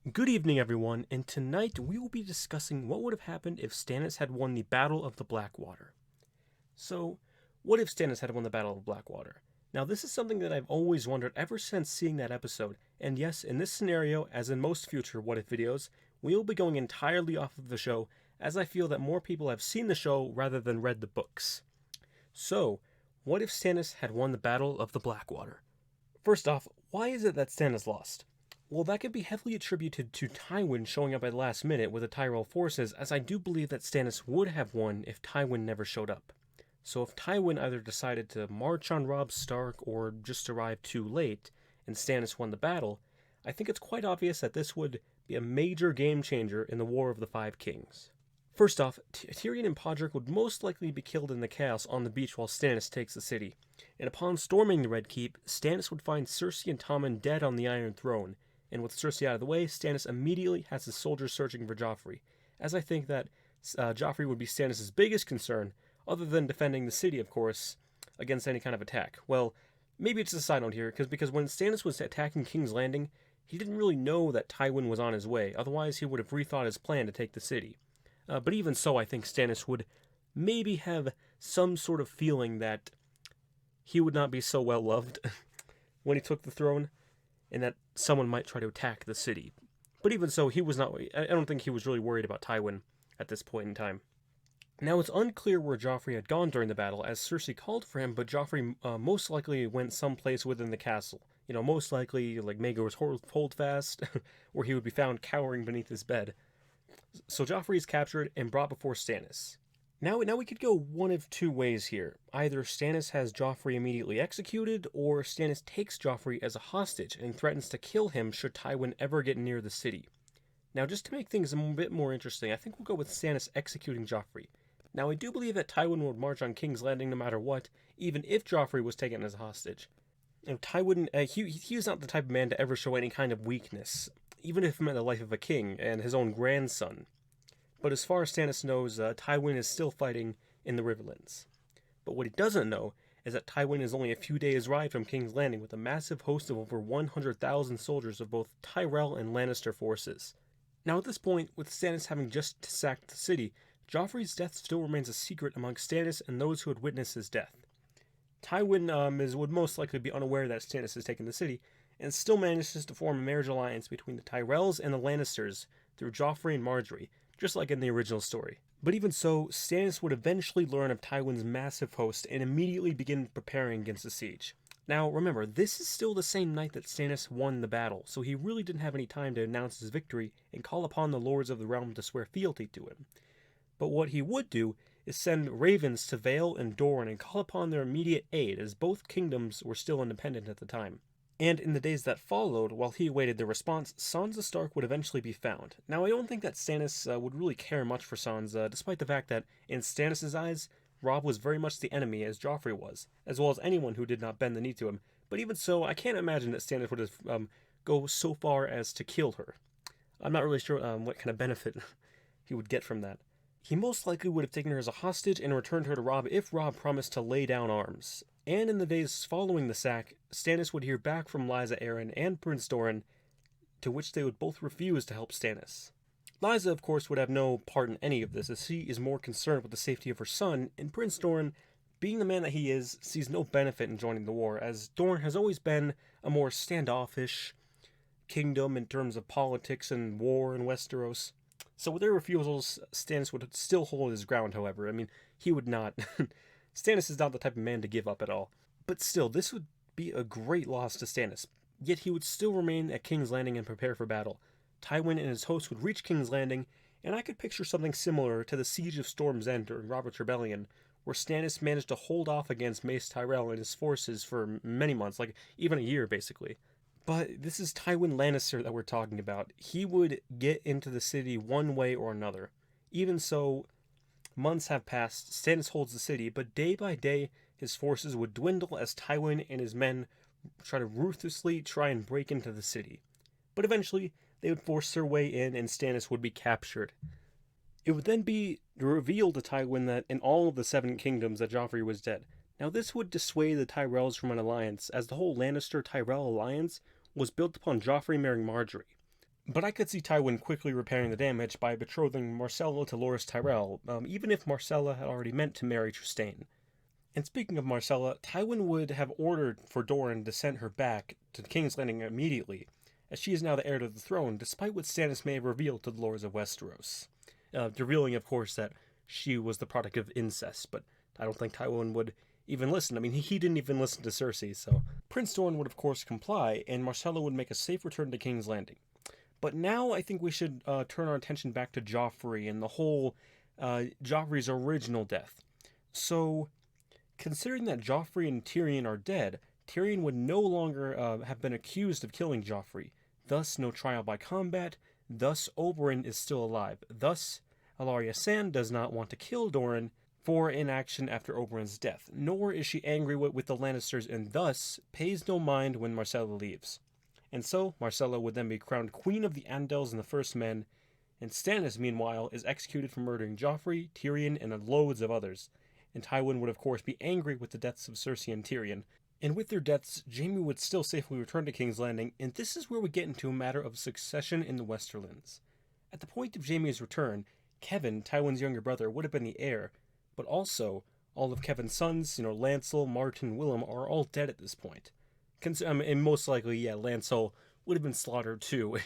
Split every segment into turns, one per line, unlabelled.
Good evening, everyone, and tonight we will be discussing what would have happened if Stannis had won the Battle of the Blackwater. So, what if Stannis had won the Battle of Blackwater? Now, this is something that I've always wondered ever since seeing that episode, and yes, in this scenario, as in most future What If videos, we will be going entirely off of the show, as I feel that more people have seen the show rather than read the books. So, what if Stannis had won the Battle of the Blackwater? First off, why is it that Stannis lost? Well, that could be heavily attributed to Tywin showing up at the last minute with the Tyrell forces, as I do believe that Stannis would have won if Tywin never showed up. So if Tywin either decided to march on Robb Stark or just arrived too late, and Stannis won the battle, I think it's quite obvious that this would be a major game changer in the War of the Five Kings. First off, Tyrion and Podrick would most likely be killed in the chaos on the beach while Stannis takes the city, and upon storming the Red Keep, Stannis would find Cersei and Tommen dead on the Iron Throne, and with Cersei out of the way, Stannis immediately has his soldiers searching for Joffrey, as I think that Joffrey would be Stannis' biggest concern, other than defending the city, of course, against any kind of attack. Well, maybe it's a side note here, because when Stannis was attacking King's Landing, he didn't really know that Tywin was on his way, otherwise he would have rethought his plan to take the city. But even so, I think Stannis would maybe have some sort of feeling that he would not be so well loved when he took the throne, and that someone might try to attack the city. But even so, he was not. I don't think he was really worried about Tywin at this point in time. Now, it's unclear where Joffrey had gone during the battle, as Cersei called for him, but Joffrey most likely went someplace within the castle. Most likely, like Maegor's Holdfast, where he would be found cowering beneath his bed. So Joffrey is captured and brought before Stannis. Now we could go one of two ways here. Either Stannis has Joffrey immediately executed, or Stannis takes Joffrey as a hostage and threatens to kill him should Tywin ever get near the city. Now, just to make things a bit more interesting, I think we'll go with Stannis executing Joffrey. Now, I do believe that Tywin would march on King's Landing no matter what, even if Joffrey was taken as a hostage. Tywin, he is not the type of man to ever show any kind of weakness, even if it meant the life of a king and his own grandson. But as far as Stannis knows, Tywin is still fighting in the Riverlands. But what he doesn't know is that Tywin is only a few days' ride from King's Landing with a massive host of over 100,000 soldiers of both Tyrell and Lannister forces. Now at this point, with Stannis having just sacked the city, Joffrey's death still remains a secret among Stannis and those who had witnessed his death. Tywin would most likely be unaware that Stannis has taken the city, and still manages to form a marriage alliance between the Tyrells and the Lannisters through Joffrey and Margaery, just like in the original story. But even so, Stannis would eventually learn of Tywin's massive host and immediately begin preparing against the siege. Now, remember, this is still the same night that Stannis won the battle, so he really didn't have any time to announce his victory and call upon the Lords of the Realm to swear fealty to him. But what he would do is send ravens to Vale and Dorne and call upon their immediate aid, as both kingdoms were still independent at the time. And in the days that followed, while he awaited their response, Sansa Stark would eventually be found. Now, I don't think that Stannis would really care much for Sansa, despite the fact that, in Stannis' eyes, Robb was very much the enemy as Joffrey was, as well as anyone who did not bend the knee to him. But even so, I can't imagine that Stannis would have go so far as to kill her. I'm not really sure what kind of benefit he would get from that. He most likely would have taken her as a hostage and returned her to Robb if Robb promised to lay down arms. And in the days following the sack, Stannis would hear back from Lysa Arryn and Prince Doran, to which they would both refuse to help Stannis. Lysa, of course, would have no part in any of this, as she is more concerned with the safety of her son, and Prince Doran, being the man that he is, sees no benefit in joining the war, as Doran has always been a more standoffish kingdom in terms of politics and war in Westeros. So with their refusals, Stannis would still hold his ground, however. I mean, he would not. Stannis is not the type of man to give up at all. But still, this would be a great loss to Stannis. Yet he would still remain at King's Landing and prepare for battle. Tywin and his hosts would reach King's Landing, and I could picture something similar to the Siege of Storm's End during Robert's Rebellion, where Stannis managed to hold off against Mace Tyrell and his forces for many months, like even a year, basically. But this is Tywin Lannister that we're talking about. He would get into the city one way or another. Even so, months have passed, Stannis holds the city, but day by day, his forces would dwindle as Tywin and his men ruthlessly try and break into the city. But eventually, they would force their way in and Stannis would be captured. It would then be revealed to Tywin that in all of the Seven Kingdoms that Joffrey was dead. Now this would dissuade the Tyrells from an alliance, as the whole Lannister-Tyrell alliance was built upon Joffrey marrying Margaery. But I could see Tywin quickly repairing the damage by betrothing Myrcella to Loras Tyrell, even if Myrcella had already meant to marry Trystane. And speaking of Myrcella, Tywin would have ordered for Doran to send her back to King's Landing immediately, as she is now the heir to the throne, despite what Stannis may have revealed to the Lords of Westeros. Revealing, of course, that she was the product of incest, but I don't think Tywin would even listen. I mean, he didn't even listen to Cersei, so Prince Doran would, of course, comply, and Myrcella would make a safe return to King's Landing. But now I think we should turn our attention back to Joffrey and the whole Joffrey's original death. So, considering that Joffrey and Tyrion are dead, Tyrion would no longer have been accused of killing Joffrey. Thus, no trial by combat. Thus, Oberyn is still alive. Thus, Ellaria Sand does not want to kill Doran for inaction after Oberyn's death, nor is she angry with the Lannisters, and thus pays no mind when Myrcella leaves. And so, Myrcella would then be crowned Queen of the Andals and the First Men, and Stannis, meanwhile, is executed for murdering Joffrey, Tyrion, and loads of others. And Tywin would, of course, be angry with the deaths of Cersei and Tyrion. And with their deaths, Jaime would still safely return to King's Landing, and this is where we get into a matter of succession in the Westerlands. At the point of Jaime's return, Kevan, Tywin's younger brother, would have been the heir, but also, all of Kevan's sons, Lancel, Martin, Willem, are all dead at this point. And most likely, Lancel would have been slaughtered too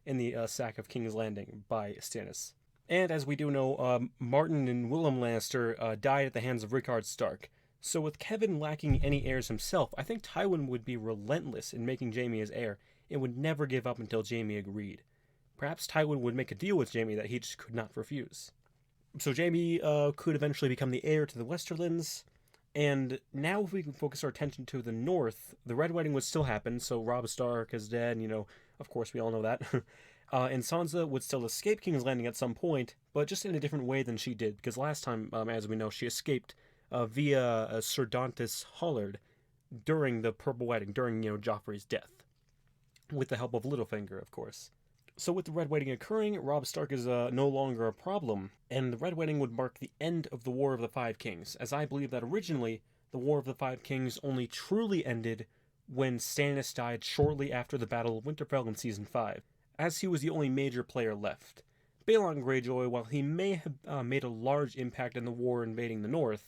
in the sack of King's Landing by Stannis. And as we do know, Martin and Willem Lannister died at the hands of Rickard Stark. So with Kevan lacking any heirs himself, I think Tywin would be relentless in making Jaime his heir and would never give up until Jaime agreed. Perhaps Tywin would make a deal with Jaime that he just could not refuse. So Jaime could eventually become the heir to the Westerlands. And now if we can focus our attention to the north, the Red Wedding would still happen, so Robb Stark is dead, of course we all know that. And Sansa would still escape King's Landing at some point, but just in a different way than she did, because last time, as we know, she escaped via Sir Dantis Hollard during the Purple Wedding, during, Joffrey's death. With the help of Littlefinger, of course. So with the Red Wedding occurring, Robb Stark is no longer a problem, and the Red Wedding would mark the end of the War of the Five Kings, as I believe that originally, the War of the Five Kings only truly ended when Stannis died shortly after the Battle of Winterfell in Season 5, as he was the only major player left. Balon Greyjoy, while he may have made a large impact in the war invading the north,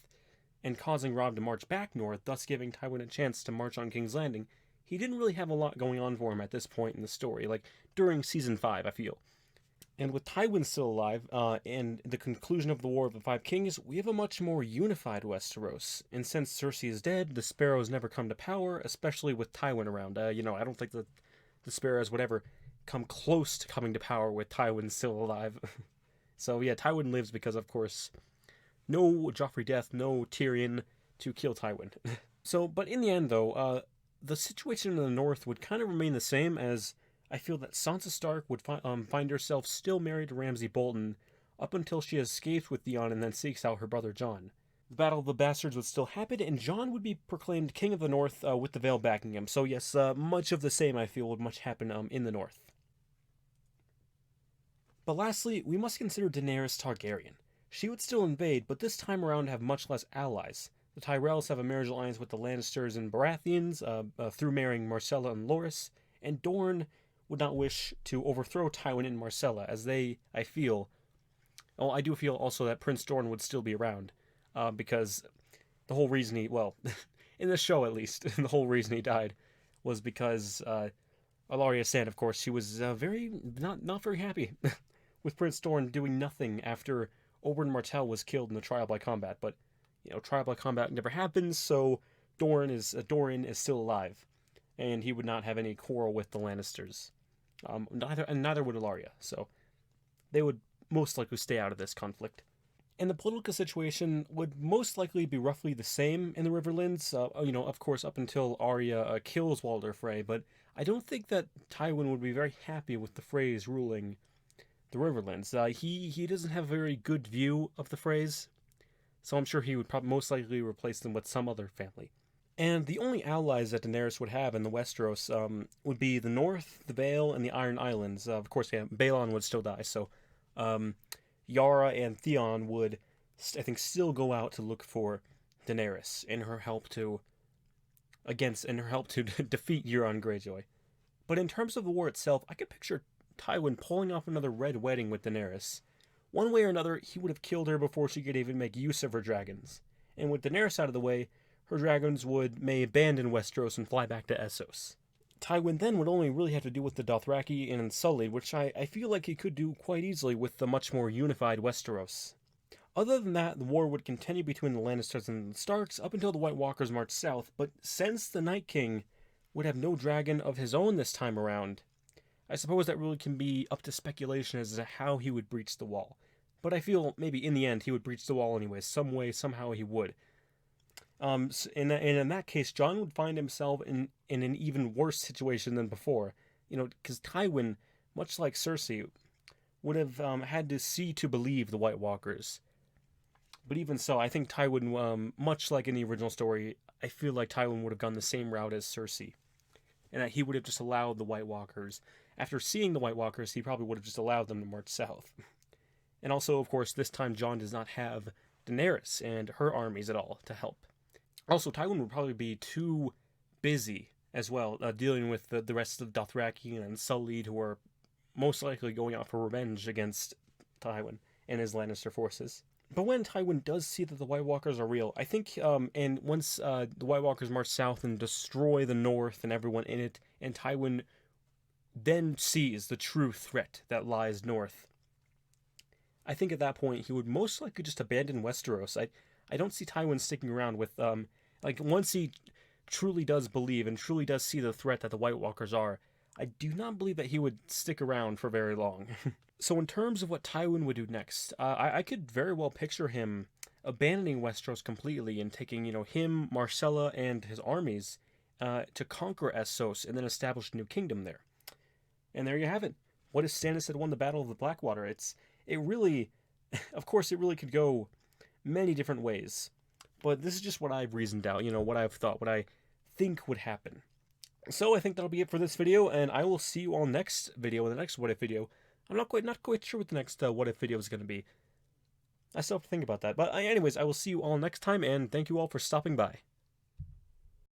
and causing Robb to march back north, thus giving Tywin a chance to march on King's Landing, he didn't really have a lot going on for him at this point in the story, like during Season 5, I feel. And with Tywin still alive, and the conclusion of the War of the Five Kings, we have a much more unified Westeros. And since Cersei is dead, the Sparrows never come to power, especially with Tywin around. I don't think the Sparrows would ever come close to coming to power with Tywin still alive. So yeah, Tywin lives because, of course, no Joffrey death, no Tyrion to kill Tywin. But in the end, though, the situation in the north would kind of remain the same, as I feel that Sansa Stark would find herself still married to Ramsay Bolton up until she escapes with Theon and then seeks out her brother Jon. The Battle of the Bastards would still happen, and Jon would be proclaimed King of the North with the Vale backing him. So yes, much of the same, I feel, would much happen in the north. But lastly, we must consider Daenerys Targaryen. She would still invade, but this time around have much less allies. The Tyrells have a marriage alliance with the Lannisters and Baratheons through marrying Myrcella and Loras, and Dorne would not wish to overthrow Tywin and Myrcella, as I do feel also that Prince Dorne would still be around, because the whole reason in the show at least, the whole reason he died was because Ellaria Sand, of course, she was not very happy with Prince Dorne doing nothing after Oberyn Martell was killed in the trial by combat, but trial by combat never happens, so Doran is still alive, and he would not have any quarrel with the Lannisters. Neither would Ellaria, so they would most likely stay out of this conflict. And the political situation would most likely be roughly the same in the Riverlands, of course, up until Arya kills Walder Frey, but I don't think that Tywin would be very happy with the Freys ruling the Riverlands. He doesn't have a very good view of the Freys, so I'm sure he would most likely replace them with some other family. And the only allies that Daenerys would have in the Westeros would be the North, the Vale, and the Iron Islands. Of course, Balon would still die, so Yara and Theon would, I think, still go out to look for Daenerys in her help to defeat Euron Greyjoy. But in terms of the war itself, I could picture Tywin pulling off another red wedding with Daenerys. One way or another, he would have killed her before she could even make use of her dragons. And with Daenerys out of the way, her dragons may abandon Westeros and fly back to Essos. Tywin then would only really have to deal with the Dothraki and Unsullied, which I feel like he could do quite easily with the much more unified Westeros. Other than that, the war would continue between the Lannisters and the Starks up until the White Walkers marched south, but since the Night King would have no dragon of his own this time around, I suppose that really can be up to speculation as to how he would breach the wall. But I feel maybe in the end he would breach the wall anyway, some way, somehow he would. And in that case, Jon would find himself in an even worse situation than before. Because Tywin, much like Cersei, would have had to see to believe the White Walkers. But even so, I think Tywin, much like in the original story, I feel like Tywin would have gone the same route as Cersei. And that he would have just allowed the White Walkers. After seeing the White Walkers, he probably would have just allowed them to march south. And also, of course, this time Jon does not have Daenerys and her armies at all to help. Also, Tywin would probably be too busy as well, dealing with the rest of the Dothraki and Unsullied, who are most likely going out for revenge against Tywin and his Lannister forces. But when Tywin does see that the White Walkers are real, I think, and once the White Walkers march south and destroy the North and everyone in it, and Tywin then sees the true threat that lies north, I think at that point he would most likely just abandon Westeros. I don't see Tywin sticking around with, once he truly does believe and truly does see the threat that the White Walkers are, I do not believe that he would stick around for very long. So in terms of what Tywin would do next, I could very well picture him abandoning Westeros completely and taking, him, Marcella, and his armies to conquer Essos and then establish a new kingdom there. And there you have it. What if Stannis had won the Battle of the Blackwater? It really could go many different ways. But this is just what I've reasoned out, what I've thought, what I think would happen. So I think that'll be it for this video, and I will see you all next video, in the next What If video. I'm not quite sure what the next What If video is going to be. I still have to think about that. But anyways, I will see you all next time, and thank you all for stopping by.